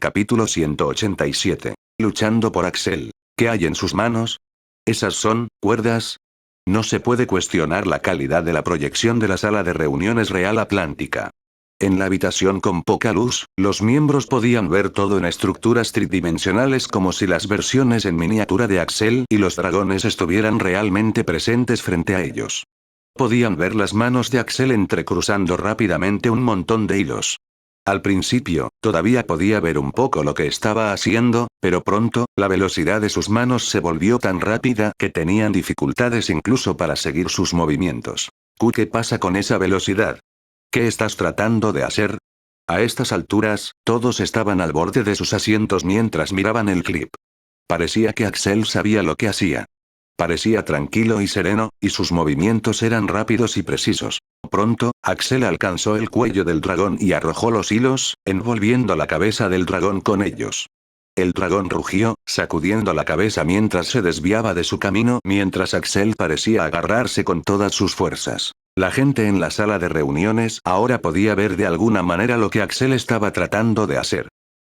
Capítulo 187. Luchando por Axel. ¿Qué hay en sus manos? ¿Esas son cuerdas? No se puede cuestionar la calidad de la proyección de la sala de reuniones Real Atlántica. En la habitación con poca luz, los miembros podían ver todo en estructuras tridimensionales como si las versiones en miniatura de Axel y los dragones estuvieran realmente presentes frente a ellos. Podían ver las manos de Axel entrecruzando rápidamente un montón de hilos. Al principio, todavía podía ver un poco lo que estaba haciendo, pero pronto, la velocidad de sus manos se volvió tan rápida que tenían dificultades incluso para seguir sus movimientos. ¿Qué pasa con esa velocidad? ¿Qué estás tratando de hacer? A estas alturas, todos estaban al borde de sus asientos mientras miraban el clip. Parecía que Axel sabía lo que hacía. Parecía tranquilo y sereno, y sus movimientos eran rápidos y precisos. Pronto, Axel alcanzó el cuello del dragón y arrojó los hilos, envolviendo la cabeza del dragón con ellos. El dragón rugió, sacudiendo la cabeza mientras se desviaba de su camino, mientras Axel parecía agarrarse con todas sus fuerzas. La gente en la sala de reuniones ahora podía ver de alguna manera lo que Axel estaba tratando de hacer.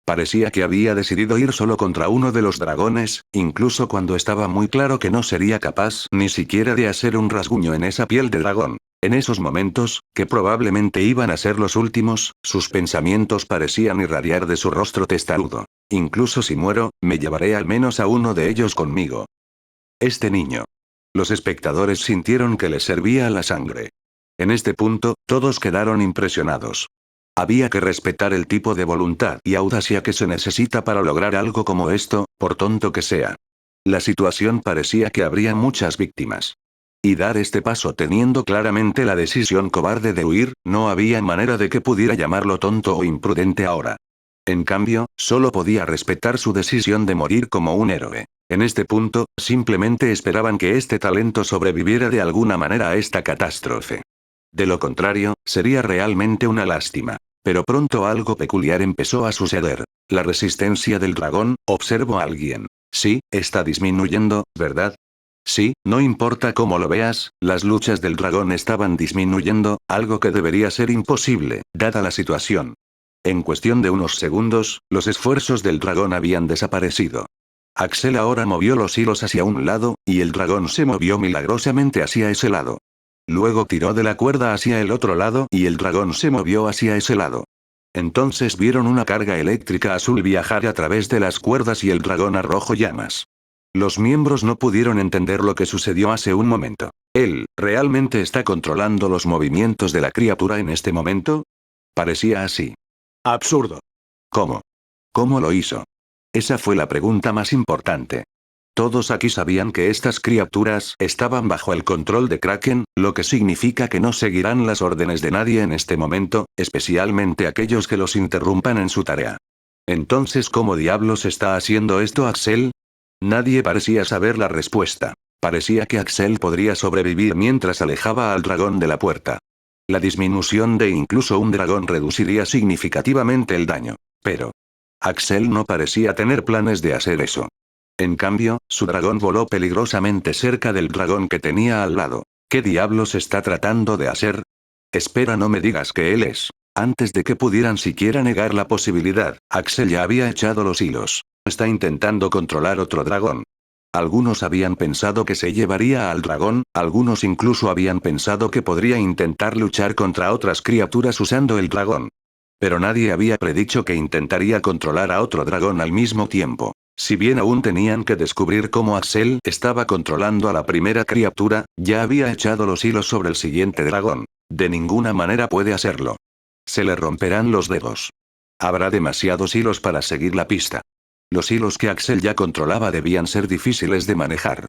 Parecía que había decidido ir solo contra uno de los dragones, incluso cuando estaba muy claro que no sería capaz ni siquiera de hacer un rasguño en esa piel de dragón. En esos momentos, que probablemente iban a ser los últimos, sus pensamientos parecían irradiar de su rostro testarudo. Incluso si muero, me llevaré al menos a uno de ellos conmigo. Este niño. Los espectadores sintieron que les servía la sangre. En este punto, todos quedaron impresionados. Había que respetar el tipo de voluntad y audacia que se necesita para lograr algo como esto, por tonto que sea. La situación parecía que habría muchas víctimas. Y dar este paso teniendo claramente la decisión cobarde de huir, no había manera de que pudiera llamarlo tonto o imprudente ahora. En cambio, solo podía respetar su decisión de morir como un héroe. En este punto, simplemente esperaban que este talento sobreviviera de alguna manera a esta catástrofe. De lo contrario, sería realmente una lástima. Pero pronto algo peculiar empezó a suceder. La resistencia del dragón, observó a alguien. Sí, está disminuyendo, ¿verdad? Sí, no importa cómo lo veas, las luchas del dragón estaban disminuyendo, algo que debería ser imposible, dada la situación. En cuestión de unos segundos, los esfuerzos del dragón habían desaparecido. Axel ahora movió los hilos hacia un lado, y el dragón se movió milagrosamente hacia ese lado. Luego tiró de la cuerda hacia el otro lado y el dragón se movió hacia ese lado. Entonces vieron una carga eléctrica azul viajar a través de las cuerdas y el dragón arrojó llamas. Los miembros no pudieron entender lo que sucedió hace un momento. ¿Él realmente está controlando los movimientos de la criatura en este momento? Parecía así. Absurdo. ¿Cómo? ¿Cómo lo hizo? Esa fue la pregunta más importante. Todos aquí sabían que estas criaturas estaban bajo el control de Kraken, lo que significa que no seguirán las órdenes de nadie en este momento, especialmente aquellos que los interrumpan en su tarea. Entonces, ¿cómo diablos está haciendo esto Axel? Nadie parecía saber la respuesta. Parecía que Axel podría sobrevivir mientras alejaba al dragón de la puerta. La disminución de incluso un dragón reduciría significativamente el daño. Pero Axel no parecía tener planes de hacer eso. En cambio, su dragón voló peligrosamente cerca del dragón que tenía al lado. ¿Qué diablos está tratando de hacer? Espera, no me digas que él es. Antes de que pudieran siquiera negar la posibilidad, Axel ya había echado los hilos. Está intentando controlar otro dragón. Algunos habían pensado que se llevaría al dragón, algunos incluso habían pensado que podría intentar luchar contra otras criaturas usando el dragón. Pero nadie había predicho que intentaría controlar a otro dragón al mismo tiempo. Si bien aún tenían que descubrir cómo Axel estaba controlando a la primera criatura, ya había echado los hilos sobre el siguiente dragón. De ninguna manera puede hacerlo. Se le romperán los dedos. Habrá demasiados hilos para seguir la pista. Los hilos que Axel ya controlaba debían ser difíciles de manejar.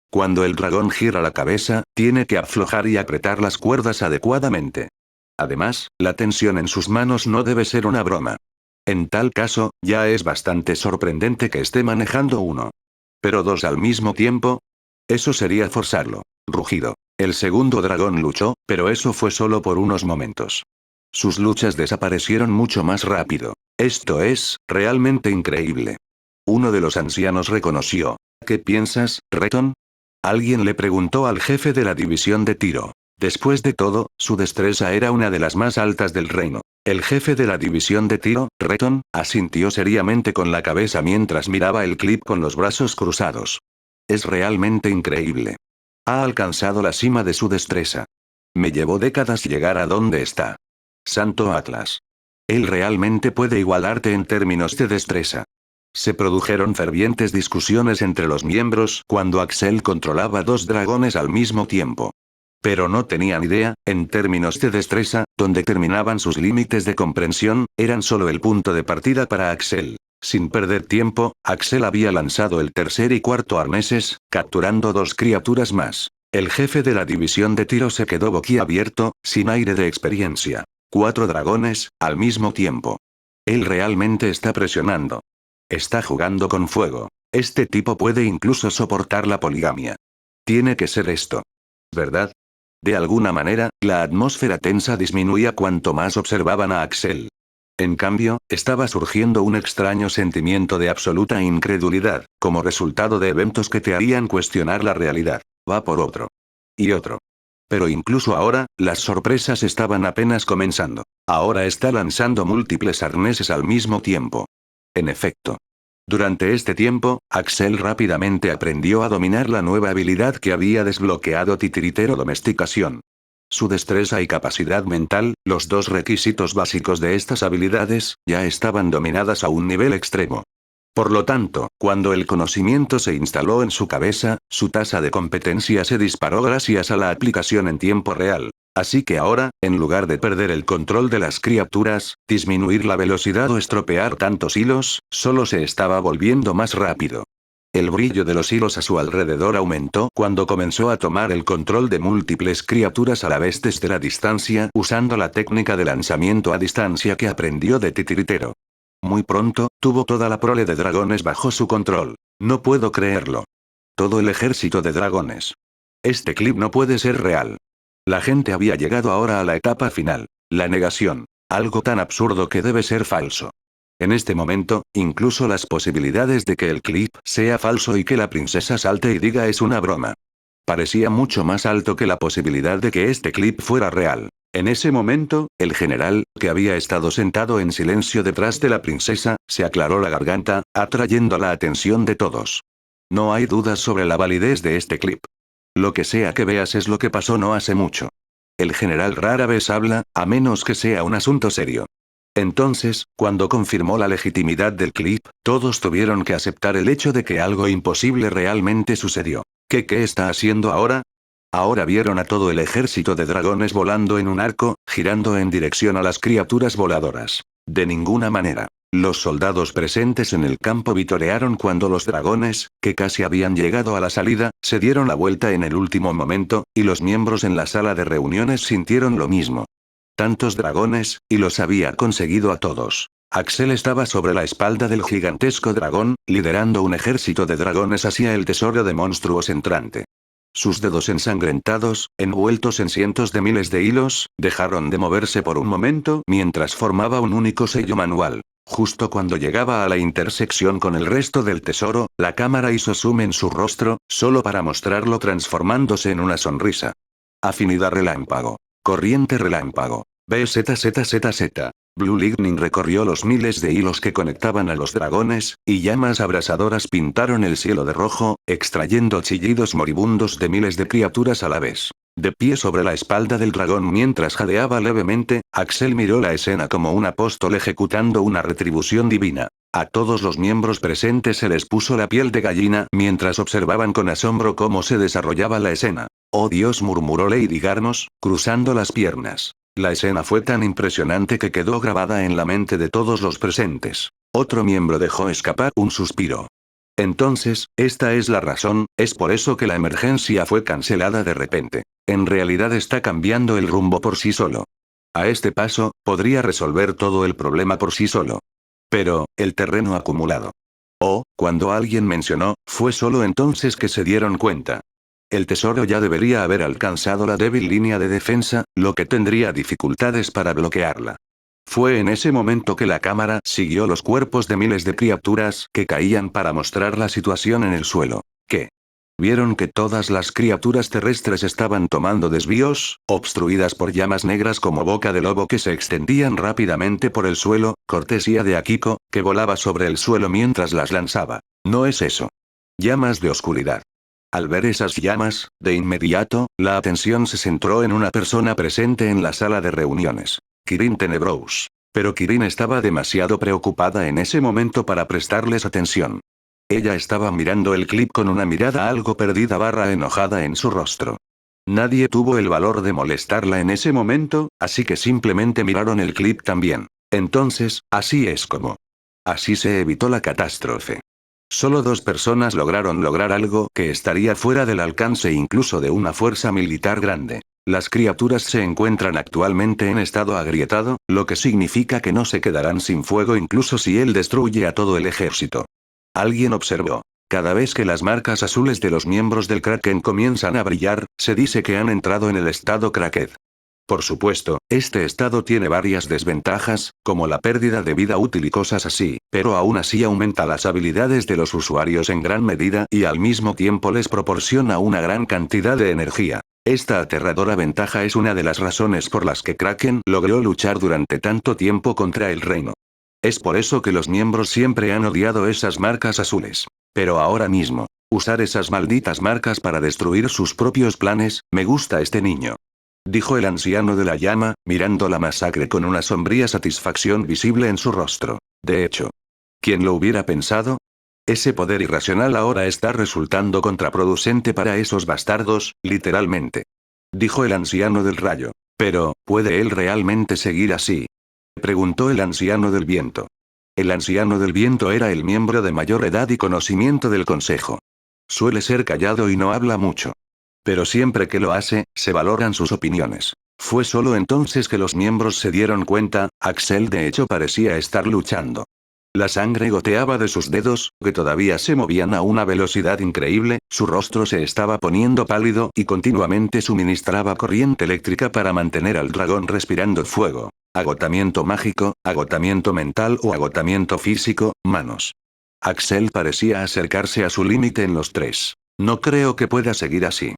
Cuando el dragón gira la cabeza, tiene que aflojar y apretar las cuerdas adecuadamente. Además, la tensión en sus manos no debe ser una broma. En tal caso, ya es bastante sorprendente que esté manejando uno. Pero dos al mismo tiempo. Eso sería forzarlo. Rugido. El segundo dragón luchó, pero eso fue solo por unos momentos. Sus luchas desaparecieron mucho más rápido. Esto es, realmente increíble. Uno de los ancianos reconoció. ¿Qué piensas, Reton? Alguien le preguntó al jefe de la división de tiro. Después de todo, su destreza era una de las más altas del reino. El jefe de la división de tiro, Reton, asintió seriamente con la cabeza mientras miraba el clip con los brazos cruzados. Es realmente increíble. Ha alcanzado la cima de su destreza. Me llevó décadas llegar a donde está. Santo Atlas. Él realmente puede igualarte en términos de destreza. Se produjeron fervientes discusiones entre los miembros cuando Axel controlaba 2 dragones al mismo tiempo. Pero no tenían idea, en términos de destreza, donde terminaban sus límites de comprensión, eran solo el punto de partida para Axel. Sin perder tiempo, Axel había lanzado el tercer y cuarto arneses, capturando 2 criaturas más. El jefe de la división de tiro se quedó boquiabierto, sin aire de experiencia. 4 dragones, al mismo tiempo. Él realmente está presionando. Está jugando con fuego. Este tipo puede incluso soportar la poligamia. Tiene que ser esto. ¿Verdad? De alguna manera, la atmósfera tensa disminuía cuanto más observaban a Axel. En cambio, estaba surgiendo un extraño sentimiento de absoluta incredulidad, como resultado de eventos que te harían cuestionar la realidad. Va por otro. Y otro. Pero incluso ahora, las sorpresas estaban apenas comenzando. Ahora está lanzando múltiples arneses al mismo tiempo. En efecto. Durante este tiempo, Axel rápidamente aprendió a dominar la nueva habilidad que había desbloqueado Titiritero Domesticación. Su destreza y capacidad mental, los 2 requisitos básicos de estas habilidades, ya estaban dominadas a un nivel extremo. Por lo tanto, cuando el conocimiento se instaló en su cabeza, su tasa de competencia se disparó gracias a la aplicación en tiempo real. Así que ahora, en lugar de perder el control de las criaturas, disminuir la velocidad o estropear tantos hilos, solo se estaba volviendo más rápido. El brillo de los hilos a su alrededor aumentó cuando comenzó a tomar el control de múltiples criaturas a la vez desde la distancia usando la técnica de lanzamiento a distancia que aprendió de Titiritero. Muy pronto, tuvo toda la prole de dragones bajo su control. No puedo creerlo. Todo el ejército de dragones. Este clip no puede ser real. La gente había llegado ahora a la etapa final. La negación. Algo tan absurdo que debe ser falso. En este momento, incluso las posibilidades de que el clip sea falso y que la princesa salte y diga es una broma. Parecía mucho más alto que la posibilidad de que este clip fuera real. En ese momento, el general, que había estado sentado en silencio detrás de la princesa, se aclaró la garganta, atrayendo la atención de todos. No hay dudas sobre la validez de este clip. Lo que sea que veas es lo que pasó no hace mucho. El general rara vez habla, a menos que sea un asunto serio. Entonces, cuando confirmó la legitimidad del clip, todos tuvieron que aceptar el hecho de que algo imposible realmente sucedió. ¿Qué está haciendo ahora? Ahora vieron a todo el ejército de dragones volando en un arco, girando en dirección a las criaturas voladoras. De ninguna manera. Los soldados presentes en el campo vitorearon cuando los dragones, que casi habían llegado a la salida, se dieron la vuelta en el último momento, y los miembros en la sala de reuniones sintieron lo mismo. Tantos dragones, y los había conseguido a todos. Axel estaba sobre la espalda del gigantesco dragón, liderando un ejército de dragones hacia el tesoro de monstruos entrante. Sus dedos ensangrentados, envueltos en cientos de miles de hilos, dejaron de moverse por un momento mientras formaba un único sello manual. Justo cuando llegaba a la intersección con el resto del tesoro, la cámara hizo zoom en su rostro, solo para mostrarlo transformándose en una sonrisa. Afinidad relámpago. Corriente relámpago. BZZZZ. Blue Lightning recorrió los miles de hilos que conectaban a los dragones, y llamas abrasadoras pintaron el cielo de rojo, extrayendo chillidos moribundos de miles de criaturas a la vez. De pie sobre la espalda del dragón mientras jadeaba levemente, Axel miró la escena como un apóstol ejecutando una retribución divina. A todos los miembros presentes se les puso la piel de gallina mientras observaban con asombro cómo se desarrollaba la escena. «Oh Dios», murmuró Lady Garmos, cruzando las piernas. La escena fue tan impresionante que quedó grabada en la mente de todos los presentes. Otro miembro dejó escapar un suspiro. Entonces, esta es la razón, es por eso que la emergencia fue cancelada de repente. En realidad está cambiando el rumbo por sí solo. A este paso, podría resolver todo el problema por sí solo. Pero, el terreno acumulado. Oh, cuando alguien mencionó, fue solo entonces que se dieron cuenta. El tesoro ya debería haber alcanzado la débil línea de defensa, lo que tendría dificultades para bloquearla. Fue en ese momento que la cámara siguió los cuerpos de miles de criaturas que caían para mostrar la situación en el suelo. ¿Qué? Vieron que todas las criaturas terrestres estaban tomando desvíos, obstruidas por llamas negras como boca de lobo que se extendían rápidamente por el suelo, cortesía de Akiko, que volaba sobre el suelo mientras las lanzaba. No es eso. Llamas de oscuridad. Al ver esas llamas, de inmediato, la atención se centró en una persona presente en la sala de reuniones. Kirin Tenebrous. Pero Kirin estaba demasiado preocupada en ese momento para prestarles atención. Ella estaba mirando el clip con una mirada algo perdida / enojada en su rostro. Nadie tuvo el valor de molestarla en ese momento, así que simplemente miraron el clip también. Entonces, así es como. Así se evitó la catástrofe. Solo 2 personas lograron lograr algo que estaría fuera del alcance incluso de una fuerza militar grande. Las criaturas se encuentran actualmente en estado agrietado, lo que significa que no se quedarán sin fuego incluso si él destruye a todo el ejército. Alguien observó. Cada vez que las marcas azules de los miembros del Kraken comienzan a brillar, se dice que han entrado en el estado Kraked. Por supuesto, este estado tiene varias desventajas, como la pérdida de vida útil y cosas así, pero aún así aumenta las habilidades de los usuarios en gran medida y al mismo tiempo les proporciona una gran cantidad de energía. Esta aterradora ventaja es una de las razones por las que Kraken logró luchar durante tanto tiempo contra el reino. Es por eso que los miembros siempre han odiado esas marcas azules. Pero ahora mismo, usar esas malditas marcas para destruir sus propios planes, me gusta este niño. Dijo el anciano de la llama, mirando la masacre con una sombría satisfacción visible en su rostro. De hecho, ¿quién lo hubiera pensado? Ese poder irracional ahora está resultando contraproducente para esos bastardos, literalmente. Dijo el anciano del rayo. Pero, ¿puede él realmente seguir así? Preguntó el anciano del viento. El anciano del viento era el miembro de mayor edad y conocimiento del consejo. Suele ser callado y no habla mucho. Pero siempre que lo hace, se valoran sus opiniones. Fue solo entonces que los miembros se dieron cuenta, Axel de hecho parecía estar luchando. La sangre goteaba de sus dedos, que todavía se movían a una velocidad increíble, su rostro se estaba poniendo pálido y continuamente suministraba corriente eléctrica para mantener al dragón respirando fuego. Agotamiento mágico, agotamiento mental o agotamiento físico, manos. Axel parecía acercarse a su límite en los 3. No creo que pueda seguir así.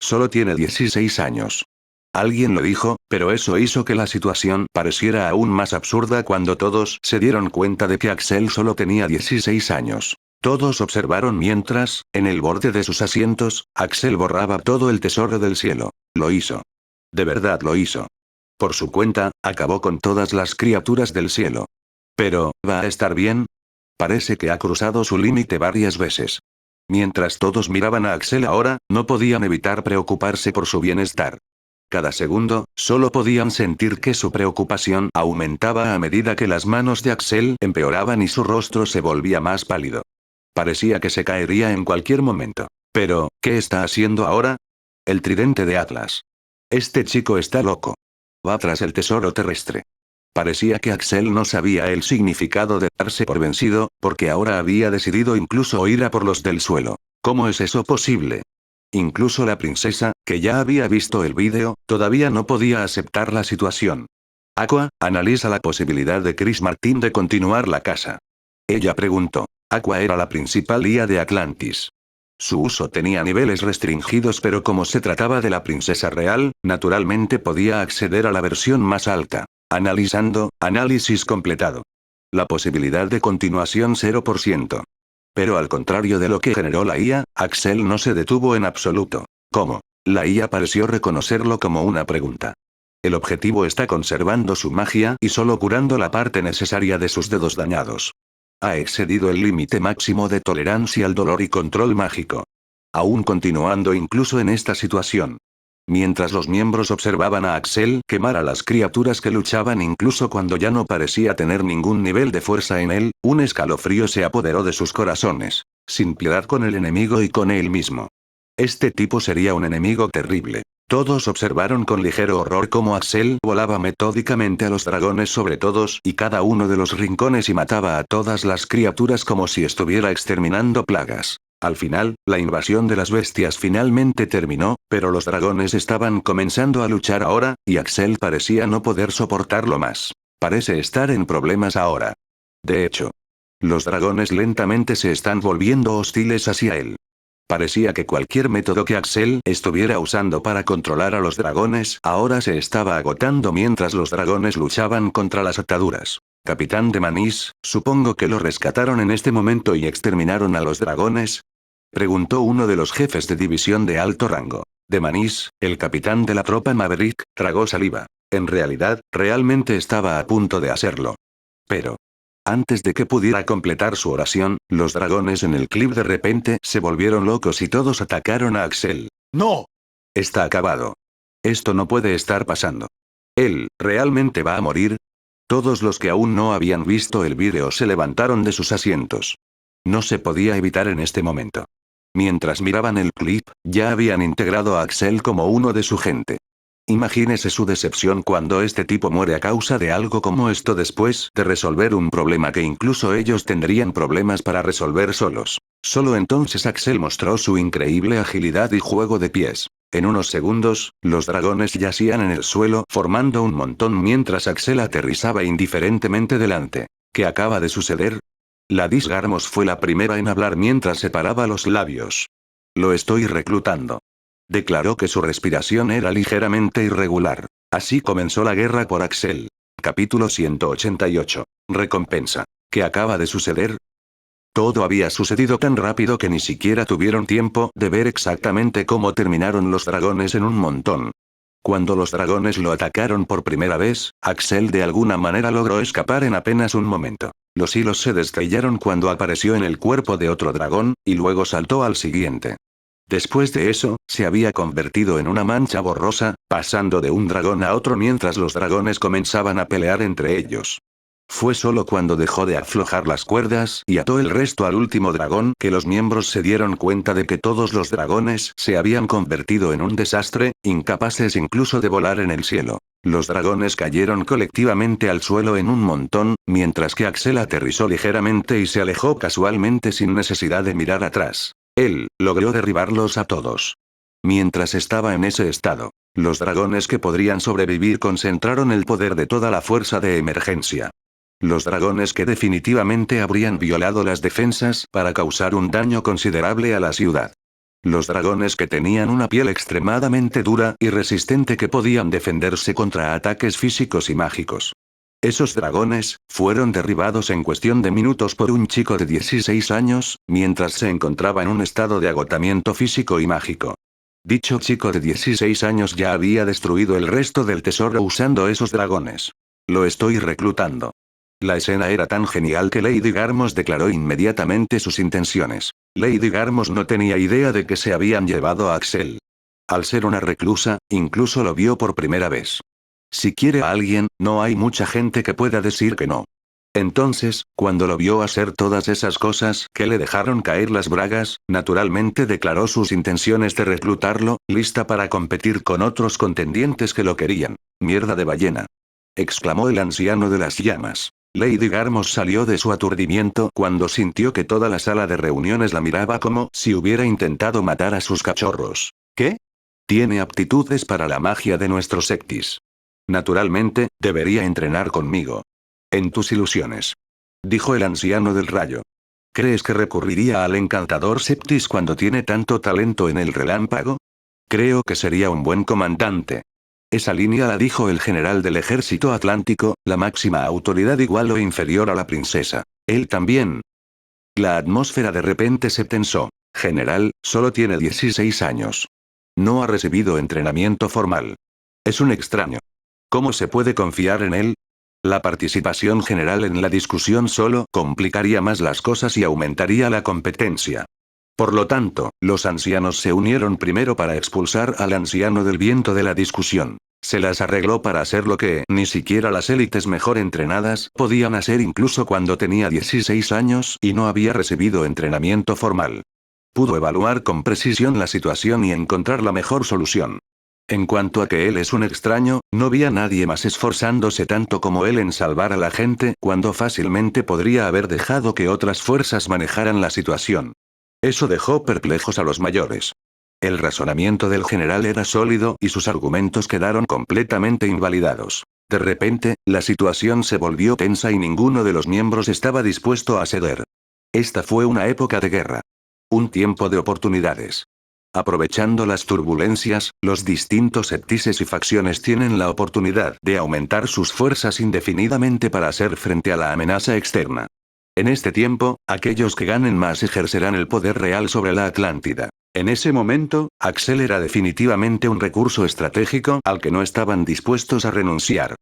Solo tiene 16 años. Alguien lo dijo, pero eso hizo que la situación pareciera aún más absurda cuando todos se dieron cuenta de que Axel solo tenía 16 años. Todos observaron mientras, en el borde de sus asientos, Axel borraba todo el tesoro del cielo. Lo hizo. De verdad lo hizo. Por su cuenta, acabó con todas las criaturas del cielo. Pero, ¿va a estar bien? Parece que ha cruzado su límite varias veces. Mientras todos miraban a Axel ahora, no podían evitar preocuparse por su bienestar. Cada segundo, solo podían sentir que su preocupación aumentaba a medida que las manos de Axel empeoraban y su rostro se volvía más pálido. Parecía que se caería en cualquier momento. Pero, ¿qué está haciendo ahora? El tridente de Atlas. Este chico está loco. Va tras el tesoro terrestre. Parecía que Axel no sabía el significado de darse por vencido, porque ahora había decidido incluso ir a por los del suelo. ¿Cómo es eso posible? Incluso la princesa, que ya había visto el vídeo, todavía no podía aceptar la situación. Aqua, analiza la posibilidad de Chris Martin de continuar la casa. Ella preguntó. Aqua era la principal IA de Atlantis. Su uso tenía niveles restringidos, pero como se trataba de la princesa real, naturalmente podía acceder a la versión más alta. Analizando, análisis completado. La posibilidad de continuación 0%. Pero al contrario de lo que generó la IA, Axel no se detuvo en absoluto. ¿Cómo? La IA pareció reconocerlo como una pregunta. El objetivo está conservando su magia y solo curando la parte necesaria de sus dedos dañados. Ha excedido el límite máximo de tolerancia al dolor y control mágico. Aún continuando incluso en esta situación. Mientras los miembros observaban a Axel quemar a las criaturas que luchaban incluso cuando ya no parecía tener ningún nivel de fuerza en él, un escalofrío se apoderó de sus corazones. Sin piedad con el enemigo y con él mismo. Este tipo sería un enemigo terrible. Todos observaron con ligero horror cómo Axel volaba metódicamente a los dragones sobre todos y cada uno de los rincones y mataba a todas las criaturas como si estuviera exterminando plagas. Al final, la invasión de las bestias finalmente terminó, pero los dragones estaban comenzando a luchar ahora, y Axel parecía no poder soportarlo más. Parece estar en problemas ahora. De hecho, los dragones lentamente se están volviendo hostiles hacia él. Parecía que cualquier método que Axel estuviera usando para controlar a los dragones ahora se estaba agotando mientras los dragones luchaban contra las ataduras. Capitán de Manís, supongo que lo rescataron en este momento y exterminaron a los dragones. Preguntó uno de los jefes de división de alto rango. De Manís, el capitán de la tropa Maverick, tragó saliva. En realidad, realmente estaba a punto de hacerlo. Pero, antes de que pudiera completar su oración, los dragones en el clip de repente se volvieron locos y todos atacaron a Axel. ¡No! Está acabado. Esto no puede estar pasando. ¿Él realmente va a morir? Todos los que aún no habían visto el vídeo se levantaron de sus asientos. No se podía evitar en este momento. Mientras miraban el clip, ya habían integrado a Axel como uno de su gente. Imagínese su decepción cuando este tipo muere a causa de algo como esto después de resolver un problema que incluso ellos tendrían problemas para resolver solos. Solo entonces Axel mostró su increíble agilidad y juego de pies. En unos segundos, los dragones yacían en el suelo formando un montón mientras Axel aterrizaba indiferentemente delante. ¿Qué acaba de suceder? La Disgarmos fue la primera en hablar mientras separaba los labios. Lo estoy reclutando. Declaró que su respiración era ligeramente irregular. Así comenzó la guerra por Axel. Capítulo 188. Recompensa. ¿Qué acaba de suceder? Todo había sucedido tan rápido que ni siquiera tuvieron tiempo de ver exactamente cómo terminaron los dragones en un montón. Cuando los dragones lo atacaron por primera vez, Axel de alguna manera logró escapar en apenas un momento. Los hilos se estrellaron cuando apareció en el cuerpo de otro dragón, y luego saltó al siguiente. Después de eso, se había convertido en una mancha borrosa, pasando de un dragón a otro mientras los dragones comenzaban a pelear entre ellos. Fue solo cuando dejó de aflojar las cuerdas y ató el resto al último dragón que los miembros se dieron cuenta de que todos los dragones se habían convertido en un desastre, incapaces incluso de volar en el cielo. Los dragones cayeron colectivamente al suelo en un montón, mientras que Axel aterrizó ligeramente y se alejó casualmente sin necesidad de mirar atrás. Él logró derribarlos a todos. Mientras estaba en ese estado, los dragones que podrían sobrevivir concentraron el poder de toda la fuerza de emergencia. Los dragones que definitivamente habrían violado las defensas para causar un daño considerable a la ciudad. Los dragones que tenían una piel extremadamente dura y resistente que podían defenderse contra ataques físicos y mágicos. Esos dragones fueron derribados en cuestión de minutos por un chico de 16 años, mientras se encontraba en un estado de agotamiento físico y mágico. Dicho chico de 16 años ya había destruido el resto del tesoro usando esos dragones. Lo estoy reclutando. La escena era tan genial que Lady Garmos declaró inmediatamente sus intenciones. Lady Garmos no tenía idea de que se habían llevado a Axel. Al ser una reclusa, incluso lo vio por primera vez. Si quiere a alguien, no hay mucha gente que pueda decir que no. Entonces, cuando lo vio hacer todas esas cosas que le dejaron caer las bragas, naturalmente declaró sus intenciones de reclutarlo, lista para competir con otros contendientes que lo querían. Mierda de ballena. Exclamó el anciano de las llamas. Lady Garmos salió de su aturdimiento cuando sintió que toda la sala de reuniones la miraba como si hubiera intentado matar a sus cachorros. ¿Qué? Tiene aptitudes para la magia de nuestro Sectis. Naturalmente, debería entrenar conmigo. En tus ilusiones. Dijo el anciano del rayo. ¿Crees que recurriría al encantador Septis cuando tiene tanto talento en el relámpago? Creo que sería un buen comandante. Esa línea la dijo el general del ejército atlántico, la máxima autoridad igual o inferior a la princesa. Él también. La atmósfera de repente se tensó. General, solo tiene 16 años. No ha recibido entrenamiento formal. Es un extraño. ¿Cómo se puede confiar en él? La participación general en la discusión solo complicaría más las cosas y aumentaría la competencia. Por lo tanto, los ancianos se unieron primero para expulsar al anciano del viento de la discusión. Se las arregló para hacer lo que ni siquiera las élites mejor entrenadas podían hacer incluso cuando tenía 16 años y no había recibido entrenamiento formal. Pudo evaluar con precisión la situación y encontrar la mejor solución. En cuanto a que él es un extraño, no vi a nadie más esforzándose tanto como él en salvar a la gente cuando fácilmente podría haber dejado que otras fuerzas manejaran la situación. Eso dejó perplejos a los mayores. El razonamiento del general era sólido y sus argumentos quedaron completamente invalidados. De repente, la situación se volvió tensa y ninguno de los miembros estaba dispuesto a ceder. Esta fue una época de guerra. Un tiempo de oportunidades. Aprovechando las turbulencias, los distintos sectices y facciones tienen la oportunidad de aumentar sus fuerzas indefinidamente para hacer frente a la amenaza externa. En este tiempo, aquellos que ganen más ejercerán el poder real sobre la Atlántida. En ese momento, Axel era definitivamente un recurso estratégico al que no estaban dispuestos a renunciar.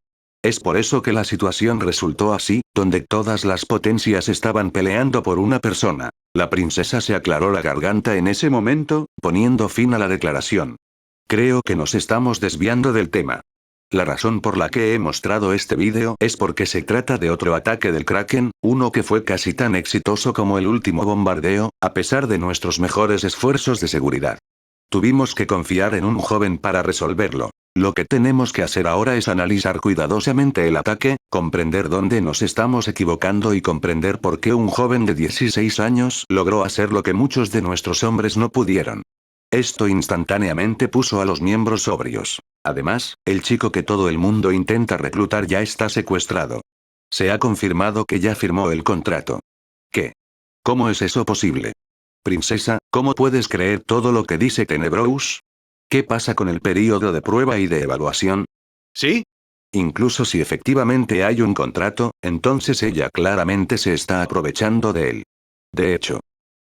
Es por eso que la situación resultó así, donde todas las potencias estaban peleando por una persona. La princesa se aclaró la garganta en ese momento, poniendo fin a la declaración. Creo que nos estamos desviando del tema. La razón por la que he mostrado este vídeo es porque se trata de otro ataque del Kraken, uno que fue casi tan exitoso como el último bombardeo, a pesar de nuestros mejores esfuerzos de seguridad. Tuvimos que confiar en un joven para resolverlo. Lo que tenemos que hacer ahora es analizar cuidadosamente el ataque, comprender dónde nos estamos equivocando y comprender por qué un joven de 16 años logró hacer lo que muchos de nuestros hombres no pudieron. Esto instantáneamente puso a los miembros sobrios. Además, el chico que todo el mundo intenta reclutar ya está secuestrado. Se ha confirmado que ya firmó el contrato. ¿Qué? ¿Cómo es eso posible? Princesa, ¿cómo puedes creer todo lo que dice Tenebrous? ¿Qué pasa con el período de prueba y de evaluación? ¿Sí? Incluso si efectivamente hay un contrato, entonces ella claramente se está aprovechando de él. De hecho,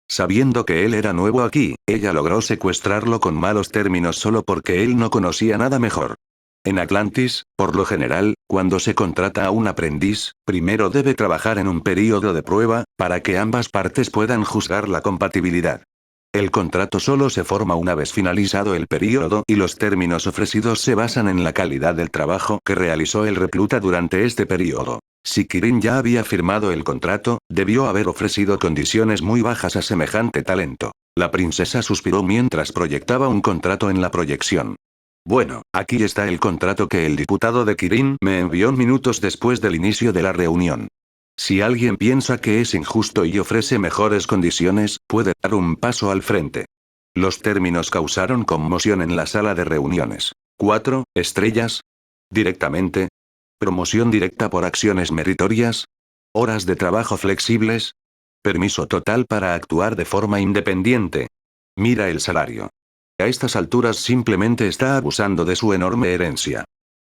sabiendo que él era nuevo aquí, ella logró secuestrarlo con malos términos solo porque él no conocía nada mejor. En Atlantis, por lo general, cuando se contrata a un aprendiz, primero debe trabajar en un período de prueba, para que ambas partes puedan juzgar la compatibilidad. El contrato solo se forma una vez finalizado el período y los términos ofrecidos se basan en la calidad del trabajo que realizó el recluta durante este período. Si Kirin ya había firmado el contrato, debió haber ofrecido condiciones muy bajas a semejante talento. La princesa suspiró mientras proyectaba un contrato en la proyección. Bueno, aquí está el contrato que el diputado de Kirin me envió minutos después del inicio de la reunión. Si alguien piensa que es injusto y ofrece mejores condiciones, puede dar un paso al frente. Los términos causaron conmoción en la sala de reuniones. 4 estrellas. Directamente. Promoción directa por acciones meritorias. Horas de trabajo flexibles. Permiso total para actuar de forma independiente. Mira el salario. A estas alturas simplemente está abusando de su enorme herencia.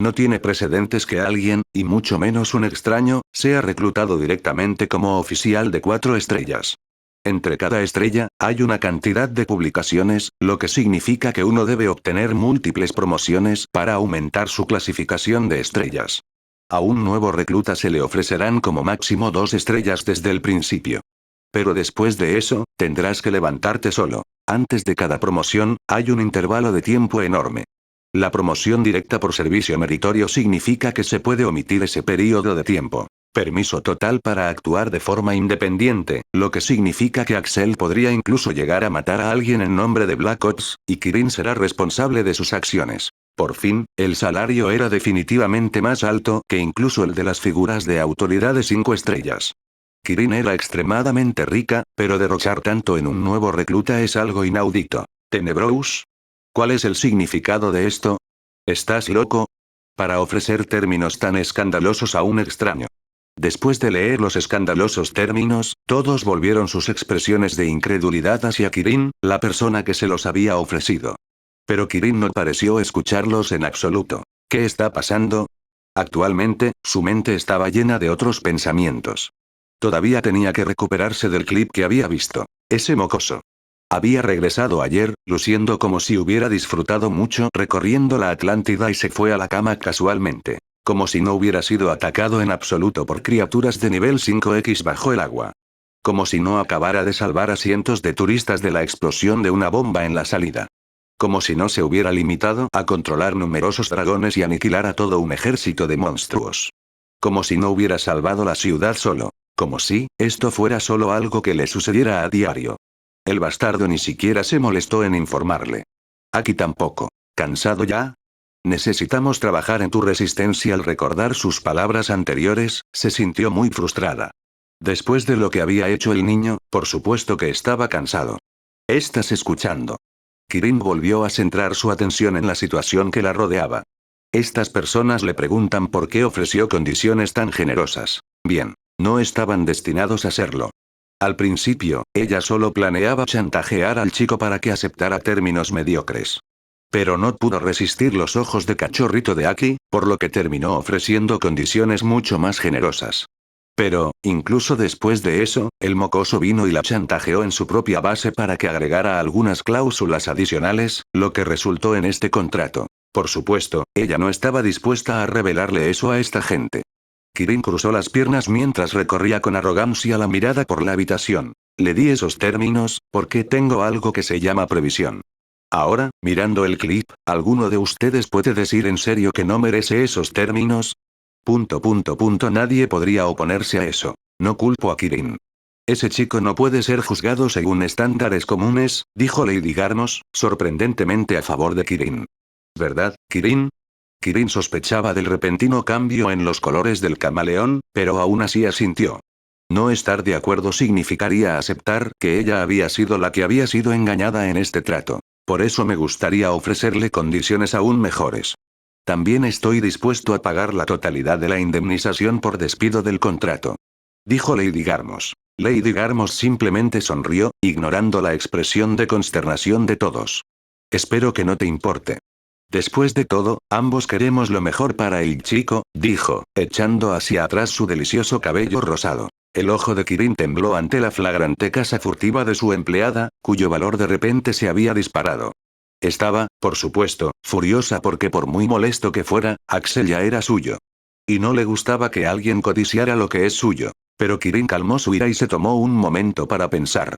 No tiene precedentes que alguien, y mucho menos un extraño, sea reclutado directamente como oficial de 4 estrellas. Entre cada estrella, hay una cantidad de publicaciones, lo que significa que uno debe obtener múltiples promociones para aumentar su clasificación de estrellas. A un nuevo recluta se le ofrecerán como máximo 2 estrellas desde el principio. Pero después de eso, tendrás que levantarte solo. Antes de cada promoción, hay un intervalo de tiempo enorme. La promoción directa por servicio meritorio significa que se puede omitir ese periodo de tiempo. Permiso total para actuar de forma independiente, lo que significa que Axel podría incluso llegar a matar a alguien en nombre de Black Ops, y Kirin será responsable de sus acciones. Por fin, el salario era definitivamente más alto que incluso el de las figuras de autoridad de 5 estrellas. Kirin era extremadamente rica, pero derrochar tanto en un nuevo recluta es algo inaudito. ¿Tenebrous? ¿Cuál es el significado de esto? ¿Estás loco? Para ofrecer términos tan escandalosos a un extraño. Después de leer los escandalosos términos, todos volvieron sus expresiones de incredulidad hacia Kirin, la persona que se los había ofrecido. Pero Kirin no pareció escucharlos en absoluto. ¿Qué está pasando? Actualmente, su mente estaba llena de otros pensamientos. Todavía tenía que recuperarse del clip que había visto. Ese mocoso. Había regresado ayer, luciendo como si hubiera disfrutado mucho recorriendo la Atlántida y se fue a la cama casualmente. Como si no hubiera sido atacado en absoluto por criaturas de nivel 5X bajo el agua. Como si no acabara de salvar a cientos de turistas de la explosión de una bomba en la salida. Como si no se hubiera limitado a controlar numerosos dragones y aniquilar a todo un ejército de monstruos. Como si no hubiera salvado la ciudad solo. Como si esto fuera solo algo que le sucediera a diario. El bastardo ni siquiera se molestó en informarle. Aquí tampoco. ¿Cansado ya? Necesitamos trabajar en tu resistencia. Al recordar sus palabras anteriores, se sintió muy frustrada. Después de lo que había hecho el niño, por supuesto que estaba cansado. ¿Estás escuchando? Kirin volvió a centrar su atención en la situación que la rodeaba. Estas personas le preguntan por qué ofreció condiciones tan generosas. Bien, no estaban destinados a serlo. Al principio, ella solo planeaba chantajear al chico para que aceptara términos mediocres. Pero no pudo resistir los ojos de cachorrito de Aki, por lo que terminó ofreciendo condiciones mucho más generosas. Pero, incluso después de eso, el mocoso vino y la chantajeó en su propia base para que agregara algunas cláusulas adicionales, lo que resultó en este contrato. Por supuesto, ella no estaba dispuesta a revelarle eso a esta gente. Kirin cruzó las piernas mientras recorría con arrogancia la mirada por la habitación. Le di esos términos, porque tengo algo que se llama previsión. Ahora, mirando el clip, ¿alguno de ustedes puede decir en serio que no merece esos términos? Nadie podría oponerse a eso. No culpo a Kirin. Ese chico no puede ser juzgado según estándares comunes, dijo Lady Garmos, sorprendentemente a favor de Kirin. ¿Verdad, Kirin? Kirin sospechaba del repentino cambio en los colores del camaleón, pero aún así asintió. No estar de acuerdo significaría aceptar que ella había sido la que había sido engañada en este trato. Por eso me gustaría ofrecerle condiciones aún mejores. También estoy dispuesto a pagar la totalidad de la indemnización por despido del contrato. Dijo Lady Garmos. Lady Garmos simplemente sonrió, ignorando la expresión de consternación de todos. Espero que no te importe. Después de todo, ambos queremos lo mejor para el chico, dijo, echando hacia atrás su delicioso cabello rosado. El ojo de Kirin tembló ante la flagrante casa furtiva de su empleada, cuyo valor de repente se había disparado. Estaba, por supuesto, furiosa porque por muy molesto que fuera, Axel ya era suyo. Y no le gustaba que alguien codiciara lo que es suyo. Pero Kirin calmó su ira y se tomó un momento para pensar.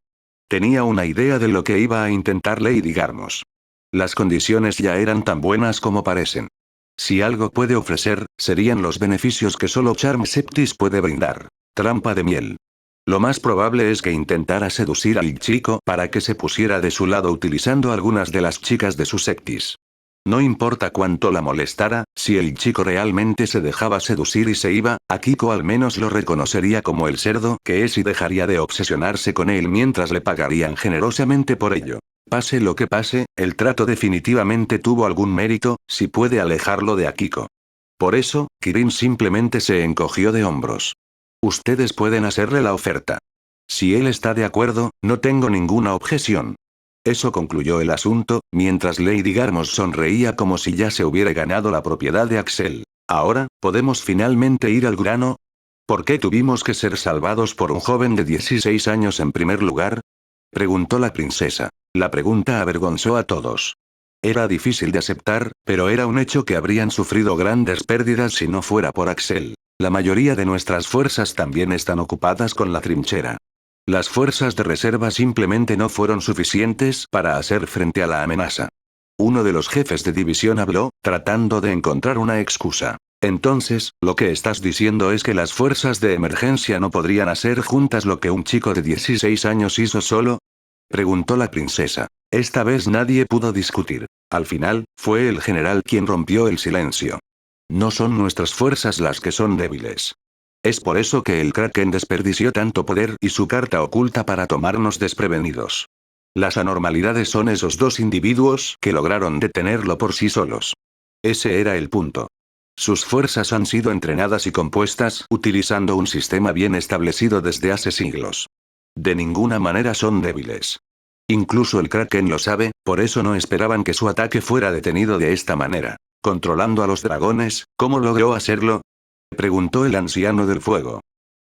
Tenía una idea de lo que iba a intentar Lady Garmos. Las condiciones ya eran tan buenas como parecen. Si algo puede ofrecer, serían los beneficios que solo Charm Septis puede brindar. Trampa de miel. Lo más probable es que intentara seducir al chico para que se pusiera de su lado utilizando algunas de las chicas de su sectis. No importa cuánto la molestara, si el chico realmente se dejaba seducir y se iba, Akiko al menos lo reconocería como el cerdo que es y dejaría de obsesionarse con él mientras le pagarían generosamente por ello. Pase lo que pase, el trato definitivamente tuvo algún mérito, si puede alejarlo de Akiko. Por eso, Kirin simplemente se encogió de hombros. Ustedes pueden hacerle la oferta. Si él está de acuerdo, no tengo ninguna objeción. Eso concluyó el asunto, mientras Lady Garmos sonreía como si ya se hubiera ganado la propiedad de Axel. Ahora, ¿podemos finalmente ir al grano? ¿Por qué tuvimos que ser salvados por un joven de 16 años en primer lugar? Preguntó la princesa. La pregunta avergonzó a todos. Era difícil de aceptar, pero era un hecho que habrían sufrido grandes pérdidas si no fuera por Axel. La mayoría de nuestras fuerzas también están ocupadas con la trinchera. Las fuerzas de reserva simplemente no fueron suficientes para hacer frente a la amenaza. Uno de los jefes de división habló, tratando de encontrar una excusa. Entonces, lo que estás diciendo es que las fuerzas de emergencia no podrían hacer juntas lo que un chico de 16 años hizo solo. Preguntó la princesa. Esta vez nadie pudo discutir. Al final, fue el general quien rompió el silencio. No son nuestras fuerzas las que son débiles. Es por eso que el Kraken desperdició tanto poder y su carta oculta para tomarnos desprevenidos. Las anormalidades son esos dos individuos que lograron detenerlo por sí solos. Ese era el punto. Sus fuerzas han sido entrenadas y compuestas utilizando un sistema bien establecido desde hace siglos. De ninguna manera son débiles. Incluso el Kraken lo sabe, por eso no esperaban que su ataque fuera detenido de esta manera. Controlando a los dragones, ¿cómo logró hacerlo? Preguntó el anciano del fuego.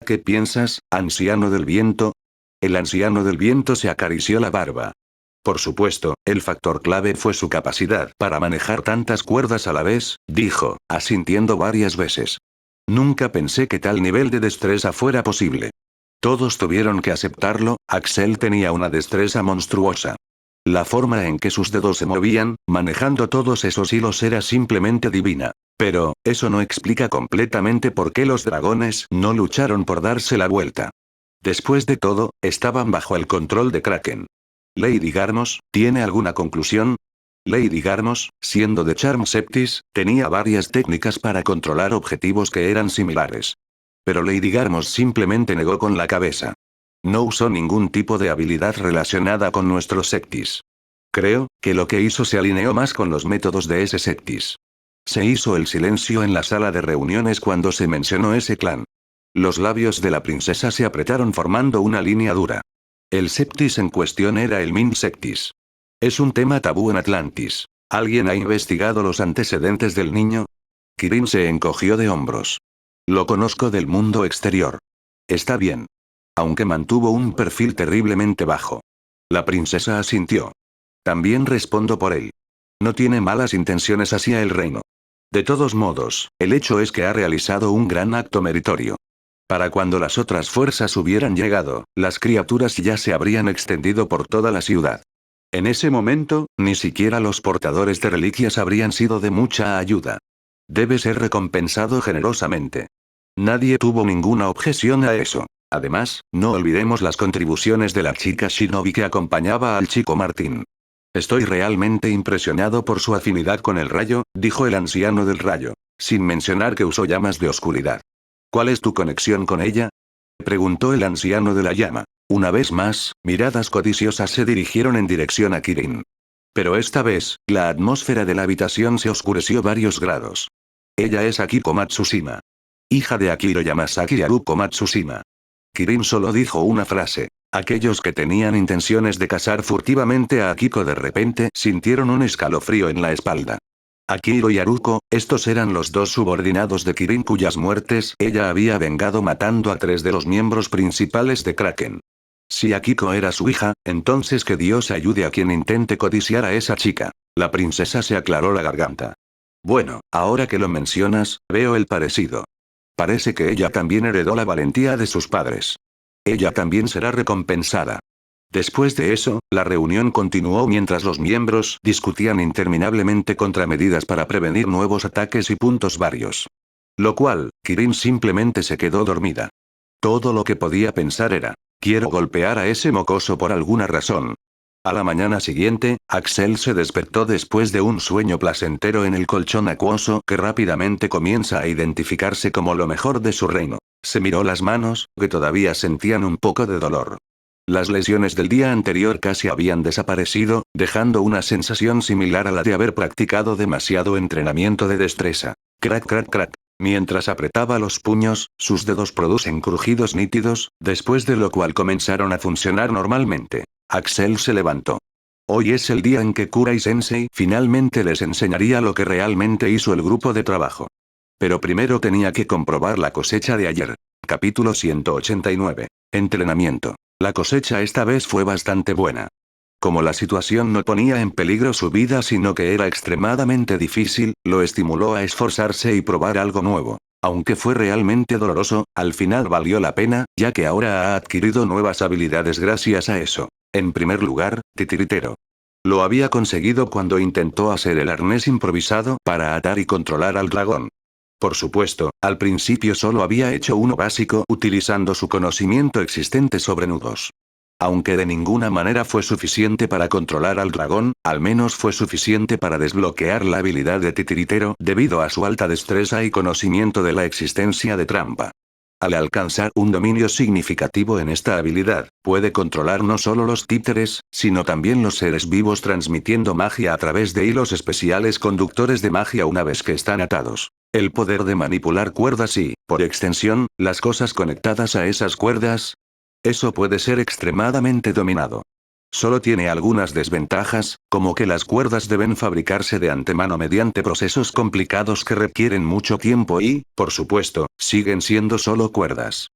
¿Qué piensas, anciano del viento? El anciano del viento se acarició la barba. Por supuesto, el factor clave fue su capacidad para manejar tantas cuerdas a la vez, dijo, asintiendo varias veces. Nunca pensé que tal nivel de destreza fuera posible. Todos tuvieron que aceptarlo, Axel tenía una destreza monstruosa. La forma en que sus dedos se movían, manejando todos esos hilos era simplemente divina. Pero, eso no explica completamente por qué los dragones no lucharon por darse la vuelta. Después de todo, estaban bajo el control de Kraken. Lady Garmos, ¿tiene alguna conclusión? Lady Garmos, siendo de Charm Septis, tenía varias técnicas para controlar objetivos que eran similares. Pero Lady Garmos simplemente negó con la cabeza. No usó ningún tipo de habilidad relacionada con nuestro Septis. Creo que lo que hizo se alineó más con los métodos de ese Septis. Se hizo el silencio en la sala de reuniones cuando se mencionó ese clan. Los labios de la princesa se apretaron formando una línea dura. El Septis en cuestión era el Min Septis. Es un tema tabú en Atlantis. ¿Alguien ha investigado los antecedentes del niño? Kirin se encogió de hombros. Lo conozco del mundo exterior. Está bien. Aunque mantuvo un perfil terriblemente bajo. La princesa asintió. También respondo por él. No tiene malas intenciones hacia el reino. De todos modos, el hecho es que ha realizado un gran acto meritorio. Para cuando las otras fuerzas hubieran llegado, las criaturas ya se habrían extendido por toda la ciudad. En ese momento, ni siquiera los portadores de reliquias habrían sido de mucha ayuda. Debe ser recompensado generosamente. Nadie tuvo ninguna objeción a eso. Además, no olvidemos las contribuciones de la chica Shinobi que acompañaba al chico Martín. Estoy realmente impresionado por su afinidad con el rayo, dijo el anciano del rayo, sin mencionar que usó llamas de oscuridad. ¿Cuál es tu conexión con ella? Preguntó el anciano de la llama. Una vez más, miradas codiciosas se dirigieron en dirección a Kirin. Pero esta vez, la atmósfera de la habitación se oscureció varios grados. Ella es Akiko Matsushima. Hija de Akiro Yamasaki y Haruko Matsushima. Kirin solo dijo una frase. Aquellos que tenían intenciones de cazar furtivamente a Akiko de repente sintieron un escalofrío en la espalda. Akiro y Haruko, estos eran los dos subordinados de Kirin cuyas muertes ella había vengado matando a 3 de los miembros principales de Kraken. Si Akiko era su hija, entonces que Dios ayude a quien intente codiciar a esa chica. La princesa se aclaró la garganta. Bueno, ahora que lo mencionas, veo el parecido. Parece que ella también heredó la valentía de sus padres. Ella también será recompensada. Después de eso, la reunión continuó mientras los miembros discutían interminablemente contramedidas para prevenir nuevos ataques y puntos varios. Lo cual, Kirin simplemente se quedó dormida. Todo lo que podía pensar era, quiero golpear a ese mocoso por alguna razón. A la mañana siguiente, Axel se despertó después de un sueño placentero en el colchón acuoso que rápidamente comienza a identificarse como lo mejor de su reino. Se miró las manos, que todavía sentían un poco de dolor. Las lesiones del día anterior casi habían desaparecido, dejando una sensación similar a la de haber practicado demasiado entrenamiento de destreza. Crack, crack, crack. Mientras apretaba los puños, sus dedos producen crujidos nítidos, después de lo cual comenzaron a funcionar normalmente. Axel se levantó. Hoy es el día en que Kurai-sensei finalmente les enseñaría lo que realmente hizo el grupo de trabajo. Pero primero tenía que comprobar la cosecha de ayer. Capítulo 189. Entrenamiento. La cosecha esta vez fue bastante buena. Como la situación no ponía en peligro su vida sino que era extremadamente difícil, lo estimuló a esforzarse y probar algo nuevo. Aunque fue realmente doloroso, al final valió la pena, ya que ahora ha adquirido nuevas habilidades gracias a eso. En primer lugar, titiritero. Lo había conseguido cuando intentó hacer el arnés improvisado para atar y controlar al dragón. Por supuesto, al principio solo había hecho uno básico utilizando su conocimiento existente sobre nudos. Aunque de ninguna manera fue suficiente para controlar al dragón, al menos fue suficiente para desbloquear la habilidad de titiritero debido a su alta destreza y conocimiento de la existencia de trampa. Al alcanzar un dominio significativo en esta habilidad, puede controlar no solo los títeres, sino también los seres vivos transmitiendo magia a través de hilos especiales conductores de magia una vez que están atados. El poder de manipular cuerdas y, por extensión, las cosas conectadas a esas cuerdas. Eso puede ser extremadamente dominado. Solo tiene algunas desventajas, como que las cuerdas deben fabricarse de antemano mediante procesos complicados que requieren mucho tiempo y, por supuesto, siguen siendo solo cuerdas.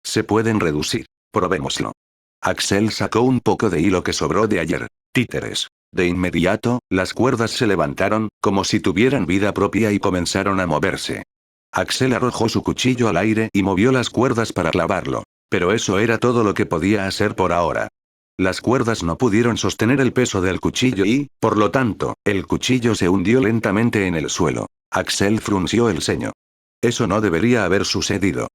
Se pueden reducir. Probémoslo. Axel sacó un poco de hilo que sobró de ayer. Títeres. De inmediato, las cuerdas se levantaron, como si tuvieran vida propia y comenzaron a moverse. Axel arrojó su cuchillo al aire y movió las cuerdas para clavarlo. Pero eso era todo lo que podía hacer por ahora. Las cuerdas no pudieron sostener el peso del cuchillo y, por lo tanto, el cuchillo se hundió lentamente en el suelo. Axel frunció el ceño. Eso no debería haber sucedido.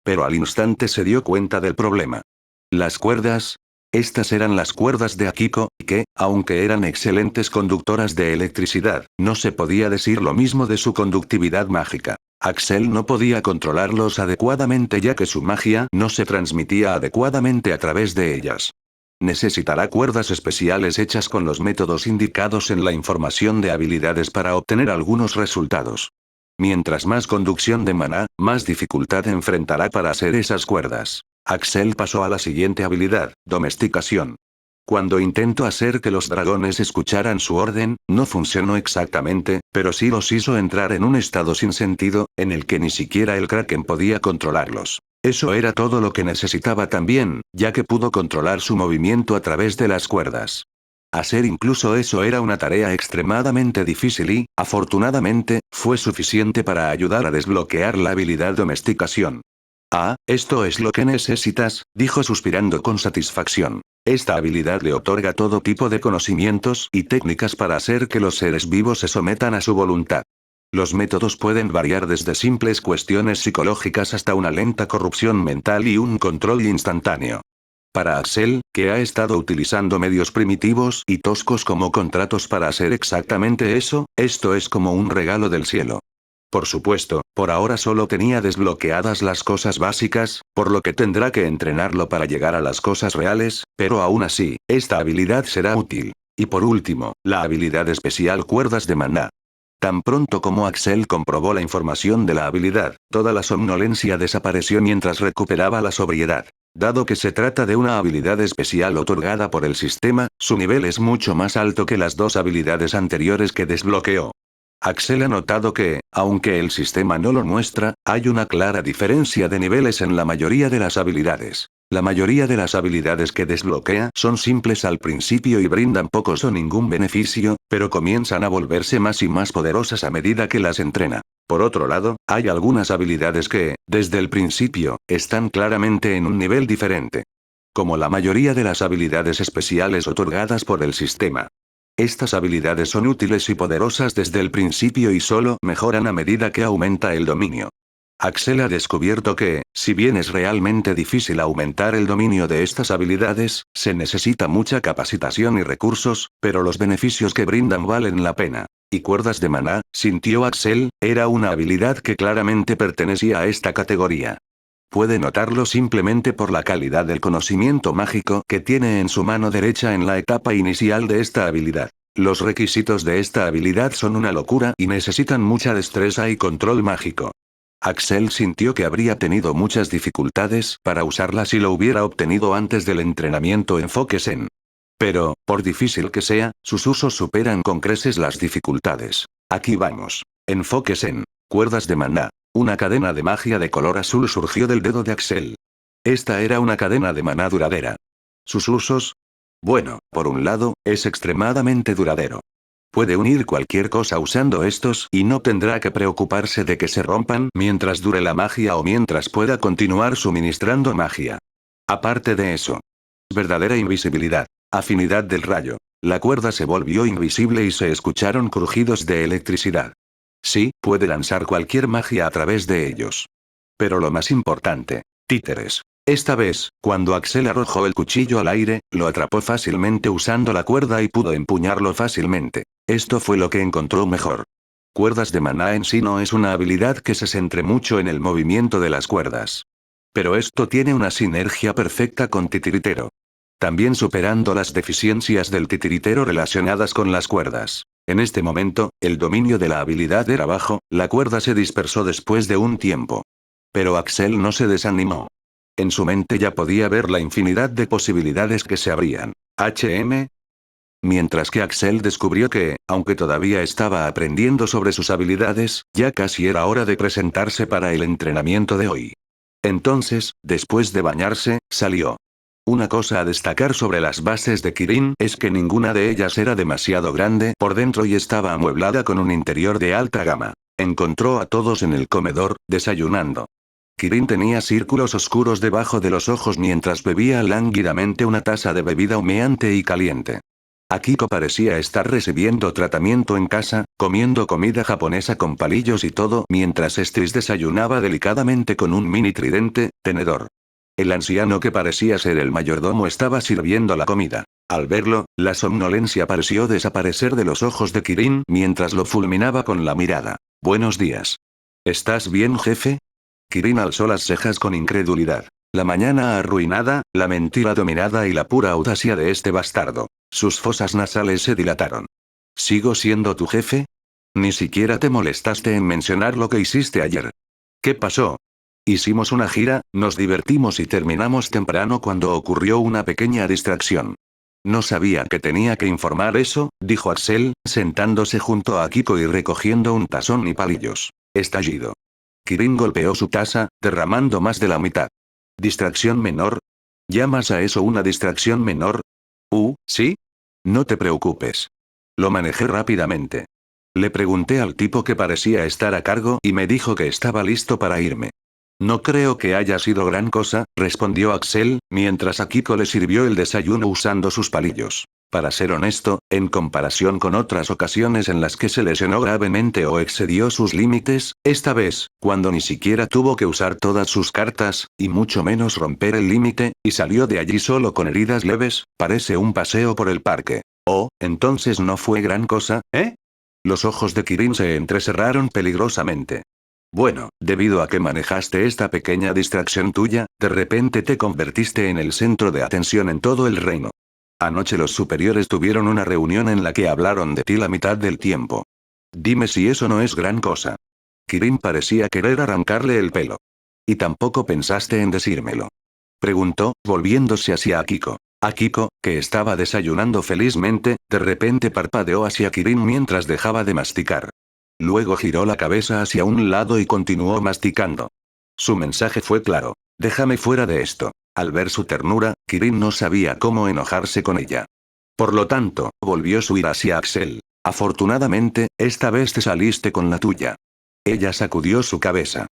Pero al instante se dio cuenta del problema. Las cuerdas. Estas eran las cuerdas de Akiko, que, aunque eran excelentes conductoras de electricidad, no se podía decir lo mismo de su conductividad mágica. Axel no podía controlarlos adecuadamente ya que su magia no se transmitía adecuadamente a través de ellas. Necesitará cuerdas especiales hechas con los métodos indicados en la información de habilidades para obtener algunos resultados. Mientras más conducción de maná, más dificultad enfrentará para hacer esas cuerdas. Axel pasó a la siguiente habilidad, domesticación. Cuando intentó hacer que los dragones escucharan su orden, no funcionó exactamente, pero sí los hizo entrar en un estado sin sentido, en el que ni siquiera el Kraken podía controlarlos. Eso era todo lo que necesitaba también, ya que pudo controlar su movimiento a través de las cuerdas. Hacer incluso eso era una tarea extremadamente difícil y, afortunadamente, fue suficiente para ayudar a desbloquear la habilidad domesticación. Ah, esto es lo que necesitas, dijo suspirando con satisfacción. Esta habilidad le otorga todo tipo de conocimientos y técnicas para hacer que los seres vivos se sometan a su voluntad. Los métodos pueden variar desde simples cuestiones psicológicas hasta una lenta corrupción mental y un control instantáneo. Para Axel, que ha estado utilizando medios primitivos y toscos como contratos para hacer exactamente eso, esto es como un regalo del cielo. Por supuesto, por ahora solo tenía desbloqueadas las cosas básicas, por lo que tendrá que entrenarlo para llegar a las cosas reales, pero aún así, esta habilidad será útil. Y por último, la habilidad especial cuerdas de maná. Tan pronto como Axel comprobó la información de la habilidad, toda la somnolencia desapareció mientras recuperaba la sobriedad. Dado que se trata de una habilidad especial otorgada por el sistema, su nivel es mucho más alto que las dos habilidades anteriores que desbloqueó. Axel ha notado que, aunque el sistema no lo muestra, hay una clara diferencia de niveles en la mayoría de las habilidades. La mayoría de las habilidades que desbloquea son simples al principio y brindan pocos o ningún beneficio, pero comienzan a volverse más y más poderosas a medida que las entrena. Por otro lado, hay algunas habilidades que, desde el principio, están claramente en un nivel diferente. Como la mayoría de las habilidades especiales otorgadas por el sistema. Estas habilidades son útiles y poderosas desde el principio y solo mejoran a medida que aumenta el dominio. Axel ha descubierto que, si bien es realmente difícil aumentar el dominio de estas habilidades, se necesita mucha capacitación y recursos, pero los beneficios que brindan valen la pena. Y cuerdas de maná, sintió Axel, era una habilidad que claramente pertenecía a esta categoría. Puede notarlo simplemente por la calidad del conocimiento mágico que tiene en su mano derecha en la etapa inicial de esta habilidad. Los requisitos de esta habilidad son una locura y necesitan mucha destreza y control mágico. Axel sintió que habría tenido muchas dificultades para usarla si lo hubiera obtenido antes del entrenamiento en Focus-en. Pero, por difícil que sea, sus usos superan con creces las dificultades. Aquí vamos. En Focus-en, cuerdas de maná. Una cadena de magia de color azul surgió del dedo de Axel. Esta era una cadena de maná duradera. ¿Sus usos? Bueno, por un lado, es extremadamente duradero. Puede unir cualquier cosa usando estos y no tendrá que preocuparse de que se rompan mientras dure la magia o mientras pueda continuar suministrando magia. Aparte de eso, verdadera invisibilidad. Afinidad del rayo. La cuerda se volvió invisible y se escucharon crujidos de electricidad. Sí, puede lanzar cualquier magia a través de ellos. Pero lo más importante, títeres. Esta vez, cuando Axel arrojó el cuchillo al aire, lo atrapó fácilmente usando la cuerda y pudo empuñarlo fácilmente. Esto fue lo que encontró mejor. Cuerdas de maná en sí no es una habilidad que se centre mucho en el movimiento de las cuerdas. Pero esto tiene una sinergia perfecta con titiritero. También superando las deficiencias del titiritero relacionadas con las cuerdas. En este momento, el dominio de la habilidad era bajo, la cuerda se dispersó después de un tiempo. Pero Axel no se desanimó. En su mente ya podía ver la infinidad de posibilidades que se abrían. Mientras que Axel descubrió que, aunque todavía estaba aprendiendo sobre sus habilidades, ya casi era hora de presentarse para el entrenamiento de hoy. Entonces, después de bañarse, salió. Una cosa a destacar sobre las bases de Kirin es que ninguna de ellas era demasiado grande por dentro y estaba amueblada con un interior de alta gama. Encontró a todos en el comedor, desayunando. Kirin tenía círculos oscuros debajo de los ojos mientras bebía lánguidamente una taza de bebida humeante y caliente. Akiko parecía estar recibiendo tratamiento en casa, comiendo comida japonesa con palillos y todo mientras Stris desayunaba delicadamente con un mini tridente, tenedor. El anciano que parecía ser el mayordomo estaba sirviendo la comida. Al verlo, la somnolencia pareció desaparecer de los ojos de Kirin mientras lo fulminaba con la mirada. Buenos días. ¿Estás bien, jefe? Kirin alzó las cejas con incredulidad. La mañana arruinada, la mentira dominada y la pura audacia de este bastardo. Sus fosas nasales se dilataron. ¿Sigo siendo tu jefe? Ni siquiera te molestaste en mencionar lo que hiciste ayer. ¿Qué pasó? Hicimos una gira, nos divertimos y terminamos temprano cuando ocurrió una pequeña distracción. No sabía que tenía que informar eso, dijo Axel, sentándose junto a Akiko y recogiendo un tazón y palillos. Estallido. Kirin golpeó su taza, derramando más de la mitad. ¿Distracción menor? ¿Llamas a eso una distracción menor? ¿Sí? No te preocupes. Lo manejé rápidamente. Le pregunté al tipo que parecía estar a cargo y me dijo que estaba listo para irme. No creo que haya sido gran cosa, respondió Axel, mientras Akiko le sirvió el desayuno usando sus palillos. Para ser honesto, en comparación con otras ocasiones en las que se lesionó gravemente o excedió sus límites, esta vez, cuando ni siquiera tuvo que usar todas sus cartas, y mucho menos romper el límite, y salió de allí solo con heridas leves, parece un paseo por el parque. Oh, entonces no fue gran cosa, ¿eh? Los ojos de Kirin se entrecerraron peligrosamente. Bueno, debido a que manejaste esta pequeña distracción tuya, de repente te convertiste en el centro de atención en todo el reino. Anoche los superiores tuvieron una reunión en la que hablaron de ti la mitad del tiempo. Dime si eso no es gran cosa. Kirin parecía querer arrancarle el pelo. ¿Y tampoco pensaste en decírmelo? Preguntó, volviéndose hacia Akiko. Akiko, que estaba desayunando felizmente, de repente parpadeó hacia Kirin mientras dejaba de masticar. Luego giró la cabeza hacia un lado y continuó masticando. Su mensaje fue claro. Déjame fuera de esto. Al ver su ternura, Kirin no sabía cómo enojarse con ella. Por lo tanto, volvió su ira hacia Axel. Afortunadamente, esta vez te saliste con la tuya. Ella sacudió su cabeza.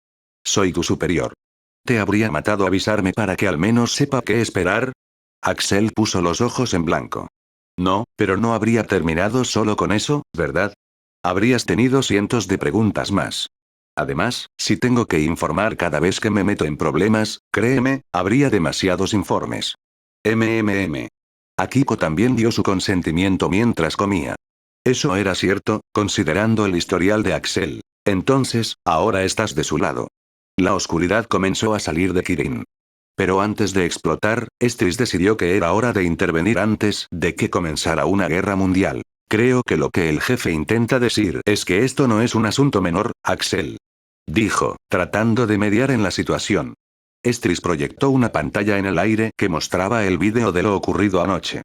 Soy tu superior. ¿Te habría matado avisarme para que al menos sepa qué esperar? Axel puso los ojos en blanco. No, pero no habría terminado solo con eso, ¿verdad? Habrías tenido cientos de preguntas más. Además, si tengo que informar cada vez que me meto en problemas, créeme, habría demasiados informes. Akiko también dio su consentimiento mientras comía. Eso era cierto, considerando el historial de Axel. Entonces, ahora estás de su lado. La oscuridad comenzó a salir de Kirin. Pero antes de explotar, Estris decidió que era hora de intervenir antes de que comenzara una guerra mundial. Creo que lo que el jefe intenta decir es que esto no es un asunto menor, Axel. Dijo, tratando de mediar en la situación. Estris proyectó una pantalla en el aire que mostraba el vídeo de lo ocurrido anoche.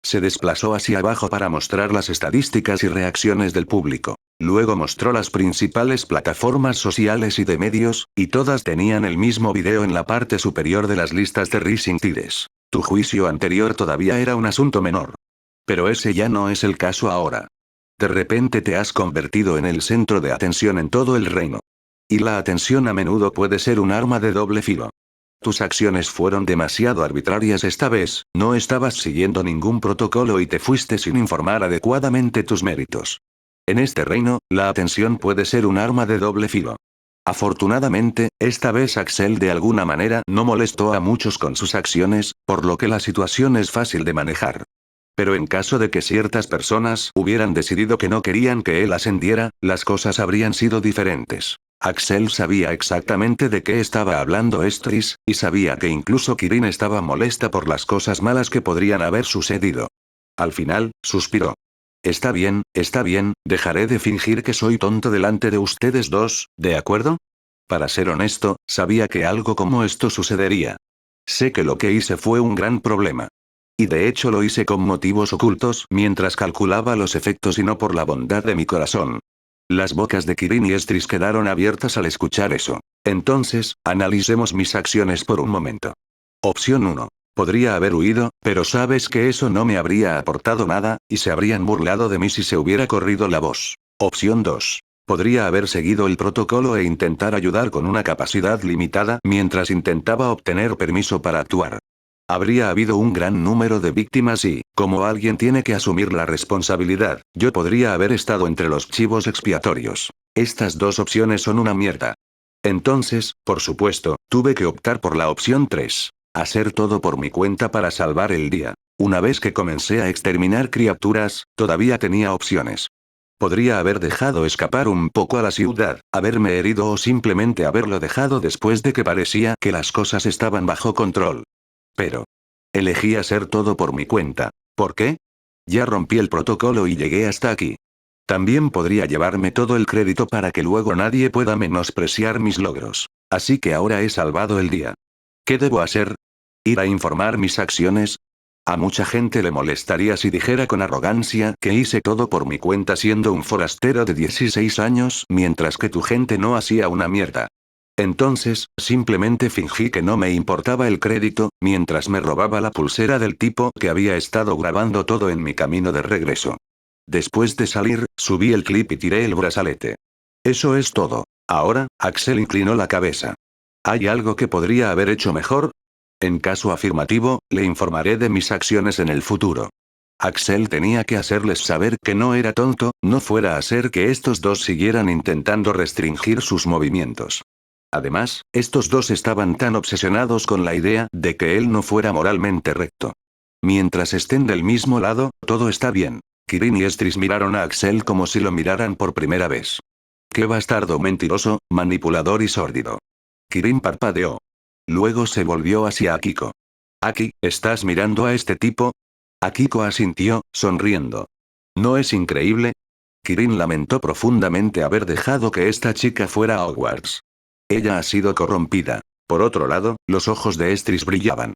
Se desplazó hacia abajo para mostrar las estadísticas y reacciones del público. Luego mostró las principales plataformas sociales y de medios, y todas tenían el mismo video en la parte superior de las listas de Rising Tides. Tu juicio anterior todavía era un asunto menor. Pero ese ya no es el caso ahora. De repente te has convertido en el centro de atención en todo el reino. Y la atención a menudo puede ser un arma de doble filo. Tus acciones fueron demasiado arbitrarias esta vez, no estabas siguiendo ningún protocolo y te fuiste sin informar adecuadamente tus méritos. En este reino, la atención puede ser un arma de doble filo. Afortunadamente, esta vez Axel de alguna manera no molestó a muchos con sus acciones, por lo que la situación es fácil de manejar. Pero en caso de que ciertas personas hubieran decidido que no querían que él ascendiera, las cosas habrían sido diferentes. Axel sabía exactamente de qué estaba hablando Estris, y sabía que incluso Kirin estaba molesta por las cosas malas que podrían haber sucedido. Al final, suspiró. Está bien, dejaré de fingir que soy tonto delante de ustedes dos, ¿de acuerdo? Para ser honesto, sabía que algo como esto sucedería. Sé que lo que hice fue un gran problema. Y de hecho lo hice con motivos ocultos mientras calculaba los efectos y no por la bondad de mi corazón. Las bocas de Kirin y Estris quedaron abiertas al escuchar eso. Entonces, analicemos mis acciones por un momento. Opción 1. Podría haber huido, pero sabes que eso no me habría aportado nada, y se habrían burlado de mí si se hubiera corrido la voz. Opción 2. Podría haber seguido el protocolo e intentar ayudar con una capacidad limitada mientras intentaba obtener permiso para actuar. Habría habido un gran número de víctimas y, como alguien tiene que asumir la responsabilidad, yo podría haber estado entre los chivos expiatorios. Estas dos opciones son una mierda. Entonces, por supuesto, tuve que optar por la opción 3. Hacer todo por mi cuenta para salvar el día. Una vez que comencé a exterminar criaturas, todavía tenía opciones. Podría haber dejado escapar un poco a la ciudad, haberme herido o simplemente haberlo dejado después de que parecía que las cosas estaban bajo control. Pero elegí hacer todo por mi cuenta. ¿Por qué? Ya rompí el protocolo y llegué hasta aquí. También podría llevarme todo el crédito para que luego nadie pueda menospreciar mis logros. Así que ahora he salvado el día. ¿Qué debo hacer? ¿Ir a informar mis acciones? A mucha gente le molestaría si dijera con arrogancia que hice todo por mi cuenta siendo un forastero de 16 años, mientras que tu gente no hacía una mierda. Entonces, simplemente fingí que no me importaba el crédito, mientras me robaba la pulsera del tipo que había estado grabando todo en mi camino de regreso. Después de salir, subí el clip y tiré el brazalete. Eso es todo. Ahora, Axel inclinó la cabeza. ¿Hay algo que podría haber hecho mejor? En caso afirmativo, le informaré de mis acciones en el futuro. Axel tenía que hacerles saber que no era tonto, no fuera a ser que estos dos siguieran intentando restringir sus movimientos. Además, estos dos estaban tan obsesionados con la idea de que él no fuera moralmente recto. Mientras estén del mismo lado, todo está bien. Kirin y Estris miraron a Axel como si lo miraran por primera vez. ¡Qué bastardo mentiroso, manipulador y sórdido! Kirin parpadeó. Luego se volvió hacia Akiko. Aki, ¿estás mirando a este tipo? Akiko asintió, sonriendo. ¿No es increíble? Kirin lamentó profundamente haber dejado que esta chica fuera a Hogwarts. Ella ha sido corrompida. Por otro lado, los ojos de Estris brillaban.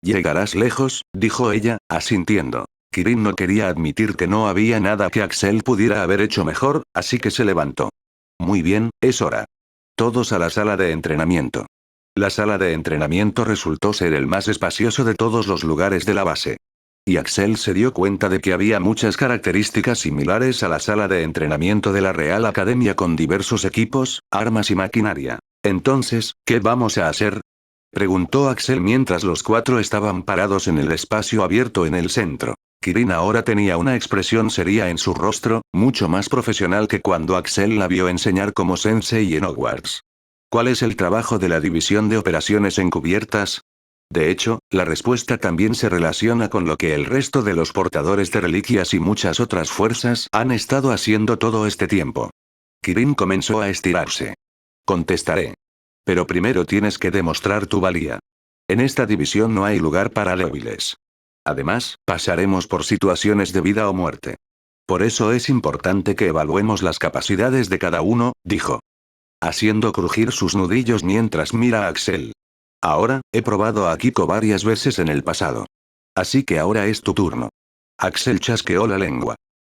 Llegarás lejos, dijo ella, asintiendo. Kirin no quería admitir que no había nada que Axel pudiera haber hecho mejor, así que se levantó. Muy bien, es hora. Todos a la sala de entrenamiento. La sala de entrenamiento resultó ser el más espacioso de todos los lugares de la base. Y Axel se dio cuenta de que había muchas características similares a la sala de entrenamiento de la Real Academia con diversos equipos, armas y maquinaria. Entonces, ¿qué vamos a hacer? Preguntó Axel mientras los cuatro estaban parados en el espacio abierto en el centro. Kirin ahora tenía una expresión seria en su rostro, mucho más profesional que cuando Axel la vio enseñar como sensei en Hogwarts. ¿Cuál es el trabajo de la División de Operaciones Encubiertas? De hecho, la respuesta también se relaciona con lo que el resto de los portadores de reliquias y muchas otras fuerzas han estado haciendo todo este tiempo. Kirin comenzó a estirarse. Contestaré. Pero primero tienes que demostrar tu valía. En esta división no hay lugar para débiles. Además, pasaremos por situaciones de vida o muerte. Por eso es importante que evaluemos las capacidades de cada uno, dijo. Haciendo crujir sus nudillos mientras mira a Axel. Ahora, he probado a Akiko varias veces en el pasado. Así que ahora es tu turno. Axel chasqueó la lengua.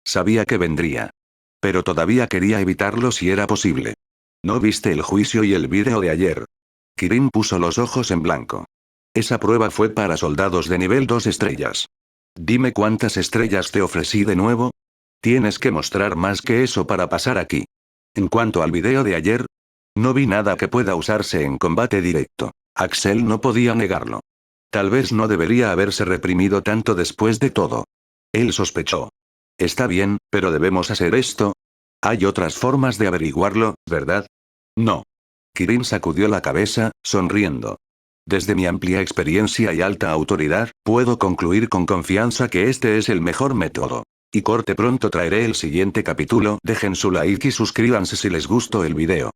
Sabía que vendría. Pero todavía quería evitarlo si era posible. ¿No viste el juicio y el vídeo de ayer? Kirin puso los ojos en blanco. Esa prueba fue para soldados de nivel 2 estrellas. Dime cuántas estrellas te ofrecí de nuevo. Tienes que mostrar más que eso para pasar aquí. En cuanto al vídeo de ayer, no vi nada que pueda usarse en combate directo. Axel no podía negarlo. Tal vez no debería haberse reprimido tanto después de todo. Él sospechó. Está bien, pero debemos hacer esto. Hay otras formas de averiguarlo, ¿verdad? No. Kirin sacudió la cabeza, sonriendo. Desde mi amplia experiencia y alta autoridad, puedo concluir con confianza que este es el mejor método. Y corte pronto traeré el siguiente capítulo. Dejen su like y suscríbanse si les gustó el video.